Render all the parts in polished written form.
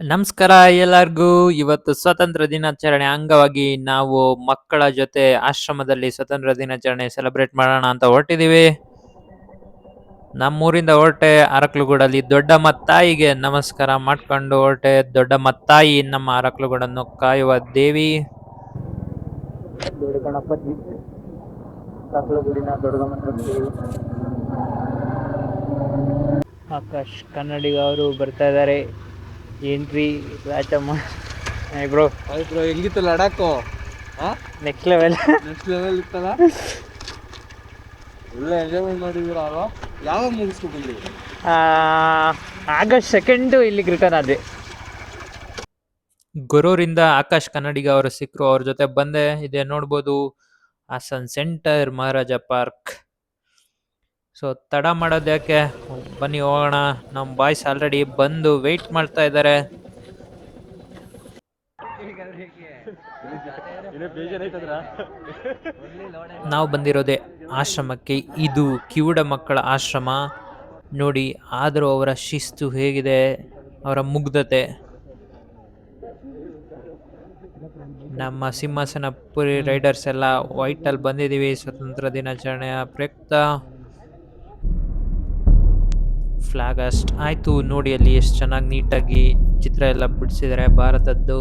ನಮಸ್ಕಾರ ಎಲ್ಲರಿಗೂ. ಇವತ್ತು ಸ್ವಾತಂತ್ರ್ಯ ದಿನಾಚರಣೆ ಅಂಗವಾಗಿ ನಾವು ಮಕ್ಕಳ ಜೊತೆ ಆಶ್ರಮದಲ್ಲಿ ಸ್ವಾತಂತ್ರ್ಯ ದಿನಾಚರಣೆ ಸೆಲೆಬ್ರೇಟ್ ಮಾಡೋಣ ಅಂತ ಹೊರಟಿದೀವಿ. ನಮ್ಮೂರಿಂದ ಹೊರಟೆ ಅರಕಲಗೂಡಲ್ಲಿ ದೊಡ್ಡಮ್ಮ ತಾಯಿಗೆ ನಮಸ್ಕಾರ ಮಾಡ್ಕೊಂಡು ಹೊರಟೆ. ದೊಡ್ಡಮ್ಮ ತಾಯಿ ನಮ್ಮ ಅರಕಲಗೂಡನ್ನು ಕಾಯುವ ದೇವಿ. ದೊಡ್ಡ ಗಣಪತಿ ಅರಕಲಗೂಡಿನ ಆಕಾಶ್ ಕನ್ನಡಿಗ ಅವರು ಬರ್ತಾ ಇದ್ದಾರೆ. Entry Rajamma bro. ಬ್ರೋ ಹೆಂಗಿತ್ತು ಲಡಾಖು? ನೆಕ್ಸ್ಟ್ ಲೆವೆಲ್ ಇತ್ತಲ್ಲ, ಒಳ್ಳೆ ಎಂಜಾಯ್ಮೆಂಟ್ ಮಾಡಿದ್ದೀರ ಅಲ್ವಾ? ಯಾವಾಗ ಮುಗಿಸ್ಕೊ ಬಂದ್ರಿ? ಆಗಸ್ಟ್ 2 ಇಲ್ಲಿಗೆ ರಿಟರ್ನ್ ಆದ್ವಿ. ಗೊರೂರಿಂದ ಆಕಾಶ್ ಕನ್ನಡಿಗ ಅವರು ಸಿಕ್ಕರು, ಅವ್ರ ಜೊತೆ ಬಂದೆ. ಇದೆ ನೋಡ್ಬೋದು ಹಾಸನ್ ಸೆಂಟರ್ ಮಹಾರಾಜ ಪಾರ್ಕ್. ಸೊ ತಡ ಮಾಡೋದು ಯಾಕೆ, ಬನ್ನಿ ಹೋಗೋಣ. ನಮ್ಮ ಬಾಯ್ಸ್ ಆಲ್ರೆಡಿ ಬಂದು ವೆಯ್ಟ್ ಮಾಡ್ತಾ ಇದ್ದಾರೆ. ನಾವು ಬಂದಿರೋದೆ ಆಶ್ರಮಕ್ಕೆ. ಇದು ಕಿವುಡ ಮಕ್ಕಳ ಆಶ್ರಮ ನೋಡಿ. ಆದರೂ ಅವರ ಶಿಸ್ತು ಹೇಗಿದೆ, ಅವರ ಮುಗ್ಧತೆ. ನಮ್ಮ ಸಿಂಹಾಸನಪುರಿ ರೈಡರ್ಸ್ ಎಲ್ಲ ವೈಟಲ್ಲಿ ಬಂದಿದ್ದೀವಿ ಸ್ವತಂತ್ರ ದಿನಾಚರಣೆಯ ಪ್ರಯುಕ್ತ. ಫ್ಲಾಗ್ ಅಸ್ಟ್ ಆಯಿತು ನೋಡಿ. ಅಲ್ಲಿ ಎಷ್ಟು ಚೆನ್ನಾಗಿ ನೀಟಾಗಿ ಚಿತ್ರ ಎಲ್ಲ ಬಿಡಿಸಿದ್ದಾರೆ ಭಾರತದ್ದು.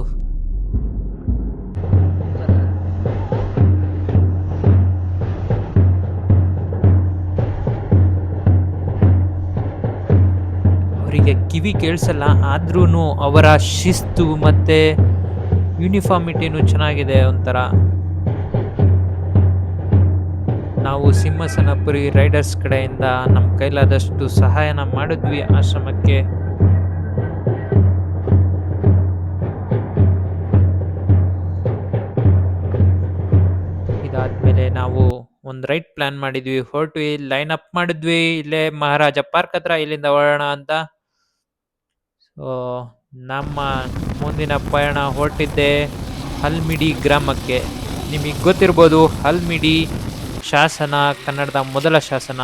ಅವರಿಗೆ ಕಿವಿ ಕೇಳಿಸಲ್ಲ, ಆದ್ರೂ ಅವರ ಶಿಸ್ತು ಮತ್ತು ಯೂನಿಫಾರ್ಮಿಟಿನೂ ಚೆನ್ನಾಗಿದೆ ಒಂಥರ. ನಾವು ಸಿಂಹಾಸನಪುರಿ ರೈಡರ್ಸ್ ಕಡೆಯಿಂದ ನಮ್ಮ ಕೈಲಾದಷ್ಟು ಸಹಾಯನ ಮಾಡಿದ್ವಿ ಆಶ್ರಮಕ್ಕೆ. ಇದಾದ್ಮೇಲೆ ನಾವು ಒಂದು ರೈಡ್ ಪ್ಲಾನ್ ಮಾಡಿದ್ವಿ, ಹೊರಟ್ವಿ, ಲೈನ್ ಅಪ್ ಮಾಡಿದ್ವಿ ಇಲ್ಲೇ ಮಹಾರಾಜ ಪಾರ್ಕ್ ಹತ್ರ. ಇಲ್ಲಿಂದ ಹೊರಡೋಣ ಅಂತ. ಸೊ ನಮ್ಮ ಮುಂದಿನ ಪಯಣ ಹೊರಟಿದ್ದೆ ಹಲ್ಮಿಡಿ ಗ್ರಾಮಕ್ಕೆ. ನಿಮಗೆ ಗೊತ್ತಿರ್ಬೋದು, ಹಲ್ಮಿಡಿ ಶಾಸನ ಕನ್ನಡದ ಮೊದಲ ಶಾಸನ.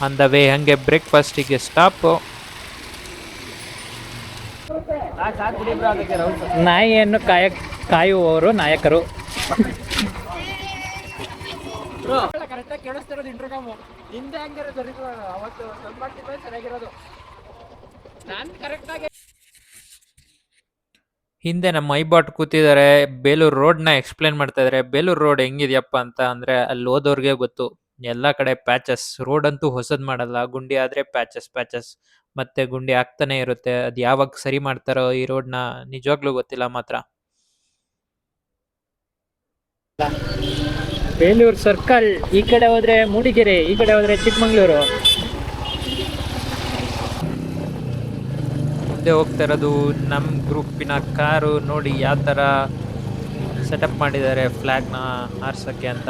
ಆನ್ ದ ವೇ ಹಂಗೆ ಬ್ರೇಕ್ಫಾಸ್ಟಿಗೆ ಸ್ಟಾಪ್. ನಾಯಿಯನ್ನು ಕಾಯುವವರು ನಾಯಕರು. ಹಿಂದೆ ನಮ್ಮ ಐಬಾಟ್ ಕೂತಿದ್ದಾರೆ, ಬೇಲೂರು ರೋಡ್ನ ಎಕ್ಸ್ಪ್ಲೇನ್ ಮಾಡ್ತಾ ಇದ್ದಾರೆ. ಬೇಲೂರು ರೋಡ್ ಹೆಂಗಿದ್ಯಪ್ಪ ಅಂತ ಅಂದರೆ ಅಲ್ಲಿ ಹೋದವ್ರಿಗೆ ಗೊತ್ತು. ಎಲ್ಲ ಕಡೆ ಪ್ಯಾಚಸ್. ರೋಡ್ ಅಂತೂ ಹೊಸದ್ ಮಾಡಲ್ಲ, ಗುಂಡಿ ಆದರೆ ಪ್ಯಾಚಸ್ ಮತ್ತೆ ಗುಂಡಿ ಆಗ್ತಾನೆ ಇರುತ್ತೆ. ಅದು ಯಾವಾಗ ಸರಿ ಮಾಡ್ತಾರೋ ಈ ರೋಡ್ನ ನಿಜವಾಗ್ಲೂ ಗೊತ್ತಿಲ್ಲ ಮಾತ್ರ. ಬೇಲೂರು ಸರ್ಕಲ್ ಈ ಕಡೆ ಹೋದ್ರೆ ಮೂಡಿಗೆರೆ, ಈ ಕಡೆ ಹೋದ್ರೆ ಚಿಕ್ಕಮಂಗ್ಳೂರು. ಮುಂದೆ ಹೋಗ್ತಾ ಇರೋದು ನಮ್ಮ ಗ್ರೂಪಿನ ಕಾರು. ನೋಡಿ ಯಾವ ಥರ ಸೆಟಪ್ ಮಾಡಿದ್ದಾರೆ ಫ್ಲ್ಯಾಗ್ನ ಹಾರ್ಸೋಕ್ಕೆ ಅಂತ.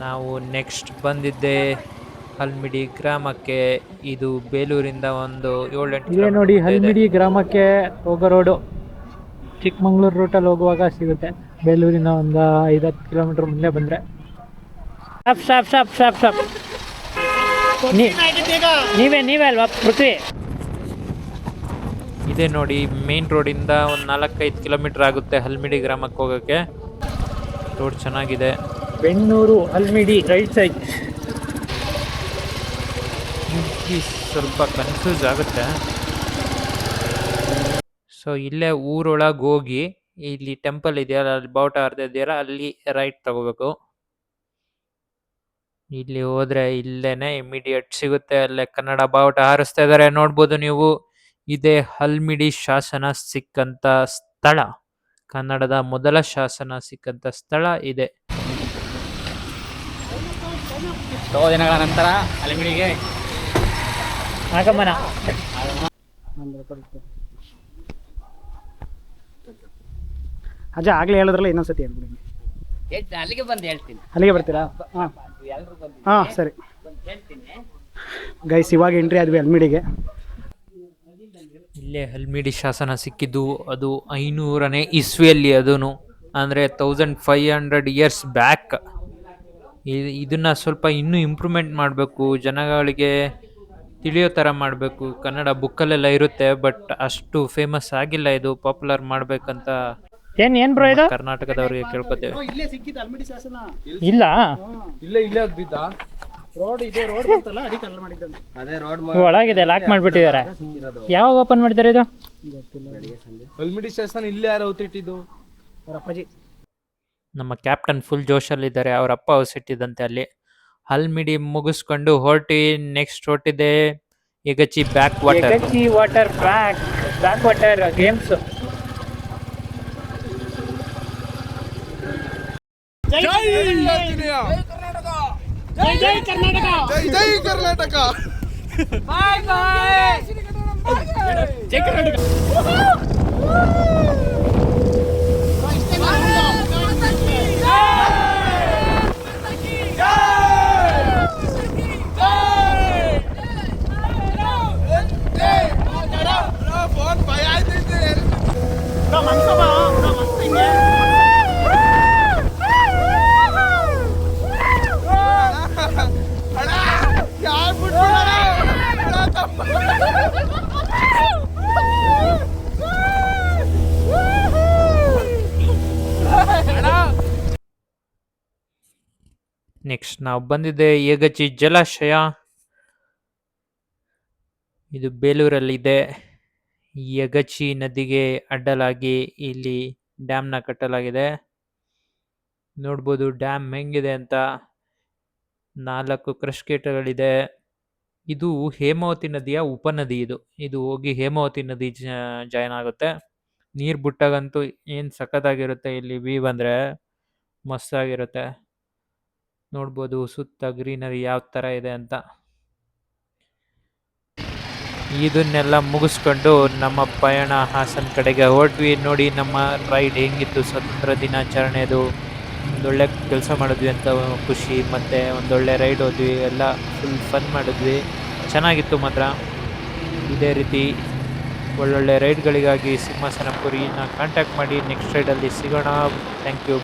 ನಾವು ನೆಕ್ಸ್ಟ್ ಬಂದಿದ್ದೆ ಹಲ್ಮಿಡಿ ಗ್ರಾಮಕ್ಕೆ. ಇದು ಬೇಲೂರಿಂದ ಒಂದು 7-8 ಇದೆ ನೋಡಿ ಹಲ್ಮಿಡಿ ಗ್ರಾಮಕ್ಕೆ ಹೋಗೋ ರೋಡು. ಚಿಕ್ಕಮಂಗ್ಳೂರು ರೂಟಲ್ಲಿ ಹೋಗುವಾಗ ಸಿಗುತ್ತೆ. ಬೇಲೂರಿನ ಒಂದು 5-10 ಕಿಲೋಮೀಟರ್ ಮುಂದೆ ಬಂದರೆ ಸ್ಟಾಪ್. ನೀವೇ ಅಲ್ವಾ ಪೃಥ್ವಿ? ಇದೆ ನೋಡಿ ಮೇನ್ ರೋಡಿಂದ ಒಂದು 4-5 ಕಿಲೋಮೀಟರ್ ಆಗುತ್ತೆ ಹಲ್ಮಿಡಿ ಗ್ರಾಮಕ್ಕೆ ಹೋಗೋಕ್ಕೆ. ರೋಡ್ ಚೆನ್ನಾಗಿದೆ. ಬೆಣ್ಣೂರು ಹಲ್ಮಿಡಿ ರೈಟ್ ಸೈಡ್. ಸ್ವಲ್ಪ ಕನ್ಫ್ಯೂಸ್ ಆಗುತ್ತೆ. ಸೊ ಇಲ್ಲೇ ಊರೊಳಗೆ ಹೋಗಿ ಇಲ್ಲಿ ಟೆಂಪಲ್ ಇದೆಯಲ್ಲ, ಅಲ್ಲಿ ಬಾವುಟ ಹಾರ್ದಿದೆಯಲ್ಲ, ಅಲ್ಲಿ ರೈಟ್ ತಗೋಬೇಕು. ಇಲ್ಲಿ ಹೋದ್ರೆ ಇಲ್ಲೇನೆ ಇಮಿಡಿಯೇಟ್ ಸಿಗುತ್ತೆ. ಅಲ್ಲೇ ಕನ್ನಡ ಬಾವುಟ ಹಾರಿಸ್ತಾ ಇದ್ದಾರೆ ನೋಡ್ಬೋದು ನೀವು. ಇದೇ ಹಲ್ಮಿಡಿ ಶಾಸನ ಸಿಕ್ಕಂತ ಸ್ಥಳ. ಕನ್ನಡದ ಮೊದಲ ಶಾಸನ ಸಿಕ್ಕಂತ ಸ್ಥಳ ಇದೆ. ದಿನಗಳ ನಂತರ ಹಲ್ಮಿಡಿಗೆ ಆಗಮನ. ಅಜ್ಜ ಆಗಲೇ ಹೇಳಿದ್ರಲ್ಲ, ಇನ್ನೊಂದ್ಸತಿ ಹೇಳ್ಬಿಡಿ. ಅಲ್ಲಿಗೆ ಬಂದು ಹೇಳ್ತೀನಿ. ಅಲ್ಲಿಗೆ ಬರ್ತೀರಾ? ಹಾಂ ಸರಿ ಗೈಸ್, ಇವಾಗ ಎಂಟ್ರಿ ಆದ್ವಿ ಹಲ್ಮಿಡಿಗೆ. ಇಲ್ಲೇ ಹಲ್ಮಿಡಿ ಶಾಸನ ಸಿಕ್ಕಿದ್ದು. ಅದು 500ನೇ ಇಸ್ವಿಯಲ್ಲಿ. ಅದೂ ಅಂದರೆ 1500 ಇಯರ್ಸ್ ಬ್ಯಾಕ್. ಇದನ್ನು ಸ್ವಲ್ಪ ಇನ್ನೂ ಇಂಪ್ರೂವ್ಮೆಂಟ್ ಮಾಡಬೇಕು, ಜನಗಳಿಗೆ ತಿಳಿಯೋ ಥರ ಮಾಡಬೇಕು. ಕನ್ನಡ ಬುಕ್ಕಲ್ಲೆಲ್ಲ ಇರುತ್ತೆ, ಬಟ್ ಅಷ್ಟು ಫೇಮಸ್ ಆಗಿಲ್ಲ ಇದು. ಪಾಪ್ಯುಲರ್ ಮಾಡಬೇಕಂತ ಏನ್ ಬ್ರೋ ಇದು? ಕರ್ನಾಟಕದವರಿಗೆ ಕೇಳ್ಕೊತೇವೆ. ಇಲ್ಲೇ ಸಿಕ್ಕಿತ್ತು ಅಲ್ಮಿಡಿ ಶಾಸನ. ಇಲ್ಲ ಇಲ್ಲೇ ಬಿದ್ದ ರೋಡ್ ಇದೆ, ರೋಡ್ ಬಂತಲ್ಲ ಅದಕ್ಕೆ ಅಲ್ಲ ಮಾಡಿದ್ದಂತೆ. ಅದೇ ರೋಡ್ ಒಳಗಿದೆ, ಲಾಕ್ ಮಾಡ್ಬಿಟ್ಟಿದ್ದಾರೆ. ಯಾವಾಗ ಓಪನ್ ಮಾಡ್ತಾರೆ ಇದು? ಅಲ್ಮಿಡಿ ಸ್ಟೇಷನ್ ಇಲ್ಲೇ ಯಾರು ಔತಿಟ್ಟಿದ್ದು? ಅವ್ರ ಅಪ್ಪಾಜಿ. ನಮ್ಮ ಕ್ಯಾಪ್ಟನ್ ಫುಲ್ ಜೋಶಲ್ಲಿದ್ದಾರೆ. ಅವ್ರ ಅಪ್ಪ ಹೊಸಿಟ್ಟಿದ್ದಂತೆ ಅಲ್ಲಿ. ಹಲ್ಮಿಡಿ ಮುಗಿಸ್ಕೊಂಡು ಹೊರಟಿ ನೆಕ್ಸ್ಟ್ ಹೊರಟಿದೆ Yagachi back water. Yagachi water back water games. ಜೈ ಕರ್ನಾಟಕ. ಜೈ ಕರ್ನಾಟಕ. ಜೈ ಕರ್ನಾಟಕ. ನೆಕ್ಸ್ಟ್ ನಾವು ಬಂದಿದ್ದೆ ಯಗಚಿ ಜಲಾಶಯ. ಇದು ಬೇಲೂರಲ್ಲಿದೆ. ಯಗಚಿ ನದಿಗೆ ಅಡ್ಡಲಾಗಿ ಇಲ್ಲಿ ಡ್ಯಾಮ್ನ ಕಟ್ಟಲಾಗಿದೆ. ನೋಡ್ಬೋದು ಡ್ಯಾಮ್ ಹೆಂಗಿದೆ ಅಂತ. 4 ಕ್ರಶ್ ಗೇಟ್ಗಳಿದೆ. ಇದು ಹೇಮಾವತಿ ನದಿಯ ಉಪನದಿ. ಇದು ಹೋಗಿ ಹೇಮಾವತಿ ನದಿ ಜಾಯಿನ್ ಆಗುತ್ತೆ. ನೀರು ಬಿಟ್ಟಾಗಂತೂ ಏನು ಸಖತ್ತಾಗಿರುತ್ತೆ. ಇಲ್ಲಿ ವ್ಯೂ ಬಂದರೆ ಮಸ್ತಾಗಿರುತ್ತೆ. ನೋಡ್ಬೋದು ಸುತ್ತ ಗ್ರೀನರಿ ಯಾವ ಥರ ಇದೆ ಅಂತ. ಇದನ್ನೆಲ್ಲ ಮುಗಿಸ್ಕೊಂಡು ನಮ್ಮ ಪಯಣ ಹಾಸನ ಕಡೆಗೆ ಹೊರಟ್ವಿ. ನೋಡಿ ನಮ್ಮ ರೈಡ್ ಹೆಂಗಿತ್ತು. ಸ್ವತಂತ್ರ ದಿನಾಚರಣೆದು ಒಂದೊಳ್ಳೆ ಕೆಲಸ ಮಾಡಿದ್ವಿ ಅಂತ ಖುಷಿ, ಮತ್ತು ಒಂದೊಳ್ಳೆ ರೈಡ್ ಹೋದ್ವಿ. ಎಲ್ಲ ಫುಲ್ ಫನ್ ಮಾಡಿದ್ವಿ. ಚೆನ್ನಾಗಿತ್ತು ಮಾತ್ರ. ಇದೇ ರೀತಿ ಒಳ್ಳೊಳ್ಳೆ ರೈಡ್ಗಳಿಗಾಗಿ ಸಿಂಹಾಸನಪುರಿನ ಕಾಂಟ್ಯಾಕ್ಟ್ ಮಾಡಿ. ನೆಕ್ಸ್ಟ್ ರೈಡಲ್ಲಿ ಸಿಗೋಣ. Thank you.